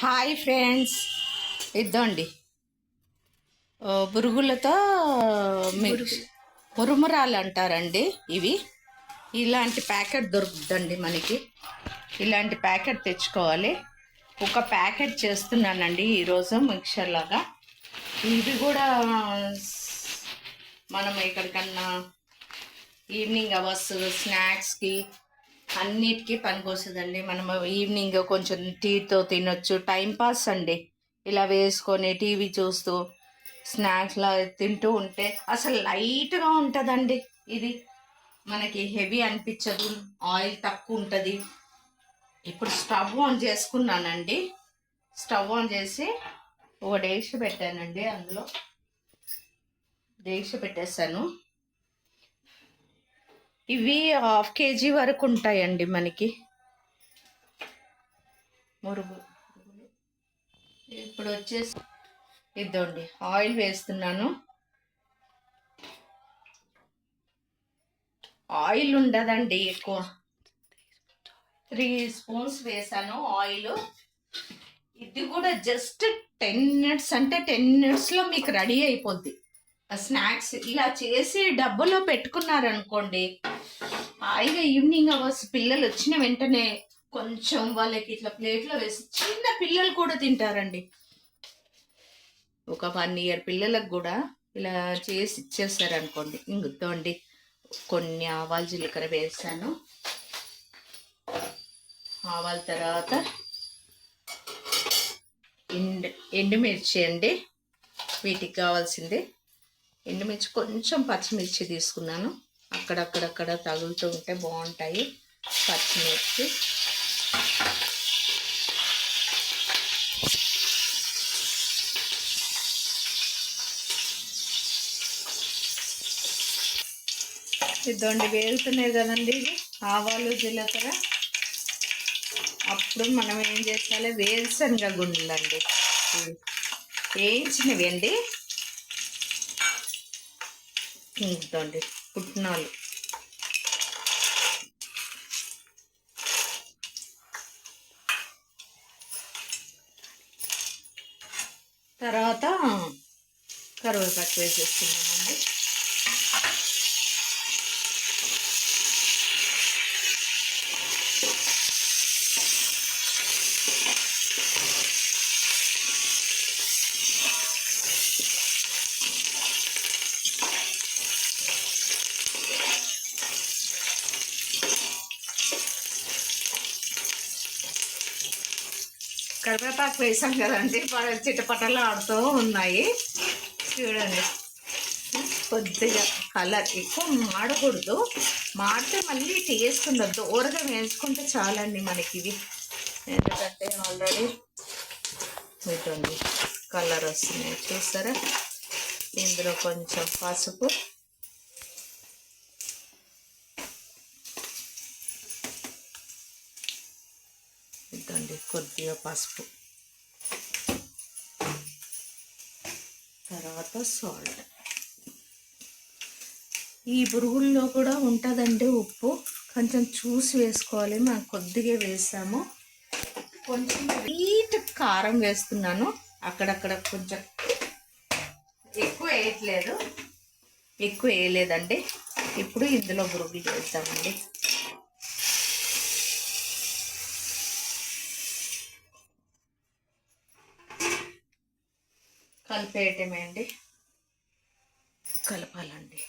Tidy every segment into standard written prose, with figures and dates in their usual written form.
Hi friends, ఇద్దండి బురుగులతో మురుమురాలు అంటారండి. ఇవి ఇలాంటి ప్యాకెట్ దొరుకుతుందండి మనకి. ఇలాంటి ప్యాకెట్ తెచ్చుకోవాలి. ఒక ప్యాకెట్ చేస్తున్నానండి ఈరోజు మిక్చర్ లాగా. ఇవి కూడా మనం ఎక్కడికన్నా ఈవినింగ్ అవర్స్ స్నాక్స్కి అన్నిటికీ పనికొస్తుందండి. మనం ఈవినింగ్ కొంచెం టీతో తినొచ్చు. టైంపాస్ అండి. ఇలా వేసుకొని టీవీ చూస్తూ స్నాక్స్లా తింటూ ఉంటే అసలు లైట్గా ఉంటుందండి. ఇది మనకి హెవీ అనిపించదు, ఆయిల్ తక్కువ ఉంటుంది. ఇప్పుడు స్టవ్ ఆన్ చేసుకున్నానండి. స్టవ్ ఆన్ చేసి ఒక డేక్ష పెట్టానండి. అందులో డేక్ష పెట్టేశాను. ఇవి 1/2 kg వరకు ఉంటాయండి మనకి మురుగు. ఇప్పుడు వచ్చేసి ఇద్దండి ఆయిల్ వేస్తున్నాను. ఆయిల్ ఉండదండి ఎక్కువ, 3 స్పూన్స్ వేసాను ఆయిల్. ఇది కూడా జస్ట్ 10 minutes అంటే 10 minutesలో మీకు రెడీ అయిపోద్ది. స్నాక్స్ ఇలా చేసి డబ్బాలో పెట్టుకున్నారనుకోండి, హాయిగా ఈవినింగ్ అవర్స్ పిల్లలు వచ్చిన వెంటనే కొంచెం వాళ్ళకి ఇట్లా ప్లేట్లో వేసి, చిన్న పిల్లలు కూడా తింటారండి. ఒక 1 year పిల్లలకు కూడా ఇలా చేసి ఇచ్చేసారనుకోండి. ఇంగుతోండి కొన్ని ఆవాలు జీలకర్ర వేసాను. ఆవాల తర్వాత ఎండుమిర్చి అండి, వీటికి కావాల్సింది. ఎండుమిర్చి కొంచెం పచ్చిమిర్చి తీసుకున్నాను. అక్కడక్కడక్కడ తగులుతూ ఉంటే బాగుంటాయి పచ్చిమిర్చి. ఇదండి వేగుతున్నాయి కదండి ఇవి ఆవాలు జీలకర్ర. అప్పుడు మనం ఏం చేయాలి, వేరుశనగ గుండ్లండి వేయించినవి అండి. ఇదండి పుట్నాలు, తర్వాత కరివేపాకు వేసేస్తున్నామండి. కరివేపాకు వేసాం కదండి, చిటపటలు ఆడుతూ ఉన్నాయి. చూడండి, కొద్దిగా కలర్ ఎక్కువ మాడకూడదు, మాడితే మళ్ళీ టేస్ట్ ఉండదు. దూరగా వేసుకుంటే చాలండి మనకి ఇవి. ఎందుకంటే ఆల్రెడీ ఇదండి కలర్ వస్తున్నాయి చూస్తారా. ఇందులో కొంచెం పసుపు, ఇదండి కొద్దిగా పసుపు, తర్వాత సాల్ట్. ఈ పురుగుల్లో కూడా ఉంటుందండి ఉప్పు, కొంచెం చూసి వేసుకోవాలి. మనం కొద్దిగా వేసాము. కొంచెం లైట్ కారం వేస్తున్నాను, అక్కడక్కడ కొంచెం ఎక్కువ వేయలేదండి. ఇప్పుడు ఇందులో పురుగులు వేస్తామండి. కలిపేయటమే అండి, కలపాలండి.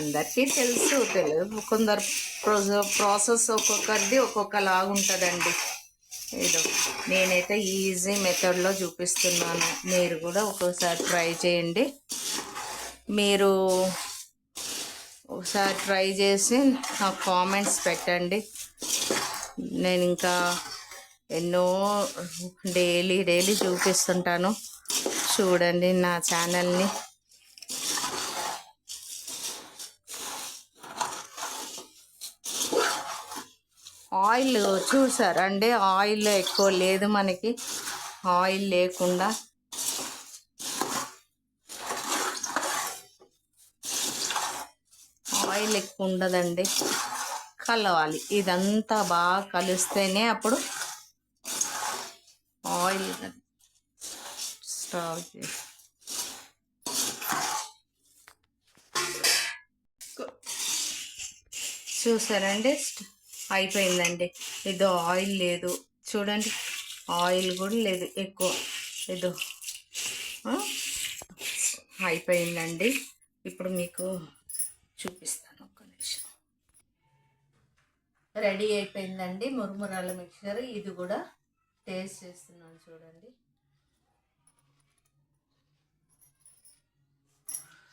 అందరికీ తెలుగు కొందరు ప్రాసెస్ ఒక్కొక్కరిది ఒక్కొక్కలాగా ఉంటుందండి. ఏదో నేనైతే ఈజీ మెథడ్లో చూపిస్తున్నాను. మీరు కూడా ఒక్కోసారి ట్రై చేయండి. మీరు ఒకసారి ట్రై చేసి నాకు కామెంట్స్ పెట్టండి. నేను ఇంకా ఎన్నో డైలీ చూపిస్తుంటాను. చూడండి నా ఛానల్ని. ఆయిల్ చూసారండి, ఆయిల్ ఎక్కువ లేదు మనకి. ఆయిల్ లేకుండా ఆయిల్ ఎక్కువ ఉండదండి. కలవాలి, ఇదంతా బాగా కలిస్తేనే అప్పుడు ఆయిల్ స్టవ్ చేసి చూసారండి, అయిపోయిందండి. ఏదో ఆయిల్ లేదు చూడండి, ఆయిల్ కూడా లేదు ఎక్కువ. ఏదో అయిపోయిందండి. ఇప్పుడు మీకు చూపిస్తాను, ఒక్క నిమిషం. రెడీ అయిపోయిందండి మురుమురాల మిక్చర్. ఇది కూడా టేస్ట్ చేస్తున్నాను చూడండి.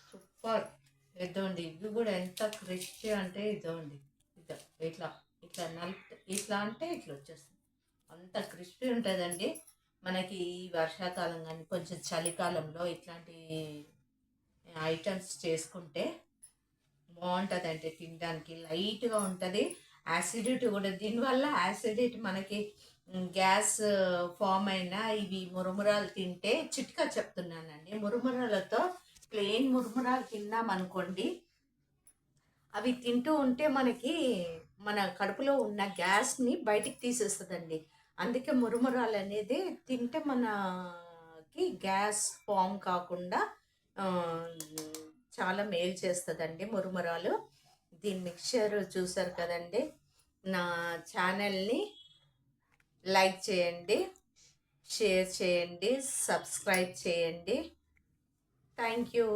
సూపర్. ఇదోండి, ఇవి కూడా ఎంత క్రిస్పీ అంటే ఇదోండి, ఇట్లా ఇట్లా ఇట్లా అంటే ఇట్లా వచ్చేస్తుంది, అంత క్రిస్పీ ఉంటుందండి. మనకి ఈ వర్షాకాలం కానీ కొంచెం చలికాలంలో ఇట్లాంటి ఐటమ్స్ చేసుకుంటే బాగుంటుందండి. తినడానికి లైట్గా ఉంటుంది. యాసిడిటీ కూడా, దీనివల్ల యాసిడిటీ మనకి గ్యాస్ ఫామ్ అయినా ఇవి మురుమురాలు తింటే, చిట్కా చెప్తున్నానండి. మురుమురాలతో ప్లెయిన్ మురుమురాలు తిన్నామనుకోండి, అవి తింటూ ఉంటే మనకి మన కడుపులో ఉన్న గ్యాస్ని బయటికి తీసేస్తుందండి. అందుకే మురుమురాలు అనేది తింటే మనకి గ్యాస్ ఫామ్ కాకుండా చాలా మేలు చేస్తుందండి మురుమురాలు. దీని మిక్చర్ చూసారు కదండి. నా ఛానల్ని లైక్ చేయండి, షేర్ చేయండి, సబ్స్క్రైబ్ చేయండి. Thank you.